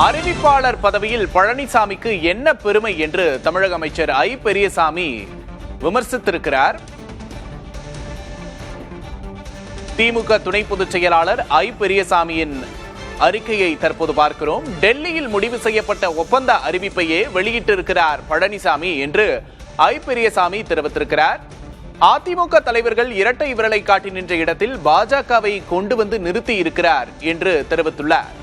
அறிவிப்பாளர் பதவியில் பழனிசாமிக்கு என்ன பெருமை என்று தமிழக அமைச்சர் ஐ பெரியசாமி விமர்சித்திருக்கிறார். திமுக துணை பொதுச் செயலாளர் ஐ பெரியசாமியின் அறிக்கையை தற்போது பார்க்கிறோம். டெல்லியில் முடிவு செய்யப்பட்ட ஒப்பந்த அறிவிப்பையே வெளியிட்டிருக்கிறார் பழனிசாமி என்று ஐ பெரியசாமி தெரிவித்திருக்கிறார். அதிமுக தலைவர்கள் இரட்டை விரலை காட்டி நின்ற இடத்தில் பாஜகவை கொண்டு வந்து நிறுத்தி இருக்கிறார் என்று தெரிவித்துள்ளார்.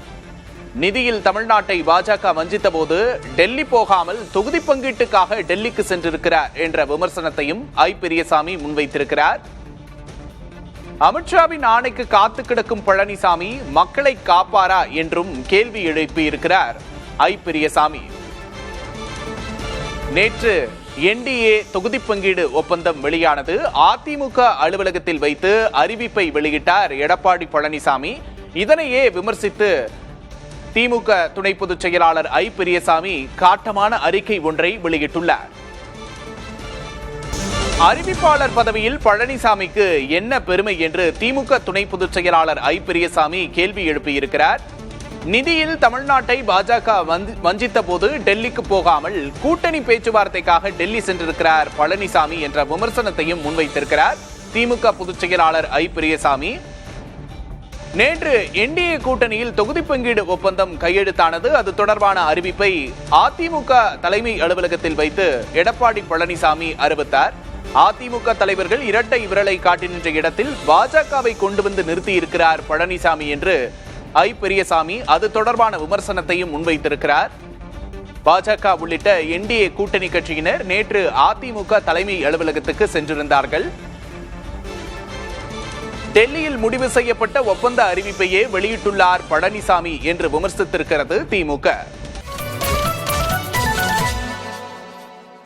நிதியில் தமிழ்நாட்டை பாஜக வஞ்சித்த போது டெல்லி போகாமல் தொகுதி பங்கீட்டுக்காக டெல்லிக்கு சென்றிருக்கிறார் என்ற விமர்சனத்தையும் ஐ பெரியசாமி முன்வைத்திருக்கிறார். அமித்ஷாவின் ஆணைக்கு காத்து கிடக்கும் பழனிசாமி மக்களை காப்பாரா என்றும் கேள்வி எழுப்பியிருக்கிறார் ஐ பெரியசாமி. நேற்று என்டிஏ தொகுதி பங்கீடு ஒப்பந்தம் வெளியானது. அதிமுக அலுவலகத்தில் வைத்து அறிவிப்பை வெளியிட்டார் எடப்பாடி பழனிசாமி. இதனையே விமர்சித்து திமுக துணை பொதுச் செயலாளர் ஐ பெரியசாமி காட்டமான அறிக்கை ஒன்றை வெளியிட்டுள்ளார். அறிவிப்பாளர் பதவியில் பழனிசாமிக்கு என்ன பெருமை என்று திமுக துணை பொதுச் செயலாளர் ஐ பெரியசாமி கேள்வி எழுப்பியிருக்கிறார். நிதியில் தமிழ்நாட்டை பாஜக வஞ்சித்த போது டெல்லிக்கு போகாமல் கூட்டணி பேச்சுவார்த்தைக்காக டெல்லி சென்றிருக்கிறார் பழனிசாமி என்ற விமர்சனத்தையும் முன்வைத்திருக்கிறார் திமுக பொதுச் செயலாளர் ஐ பெரியசாமி. நேற்று என்டிஏ கூட்டணியில் தொகுதி பங்கீடு ஒப்பந்தம் கையெழுத்தானது. அது தொடர்பான அறிவிப்பை அதிமுக தலைமை அலுவலகத்தில் வைத்து எடப்பாடி பழனிசாமி அறிவித்தார். அதிமுக தலைவர்கள் இரட்டை விரலை காட்டி நின்ற இடத்தில் பாஜகவை கொண்டு வந்து நிறுத்தி இருக்கிறார் பழனிசாமி என்று ஐ பெரியசாமி அது தொடர்பான விமர்சனத்தையும் முன்வைத்திருக்கிறார். பாஜக உள்ளிட்ட என்டிஏ கூட்டணி கட்சியினர் நேற்று அதிமுக தலைமை அலுவலகத்துக்கு சென்றிருந்தார்கள். டெல்லியில் முடிவு செய்யப்பட்ட ஒப்பந்த அறிவிப்பையே வெளியிட்டுள்ளார் பழனிசாமி என்று விமர்சித்திருக்கிறது திமுக.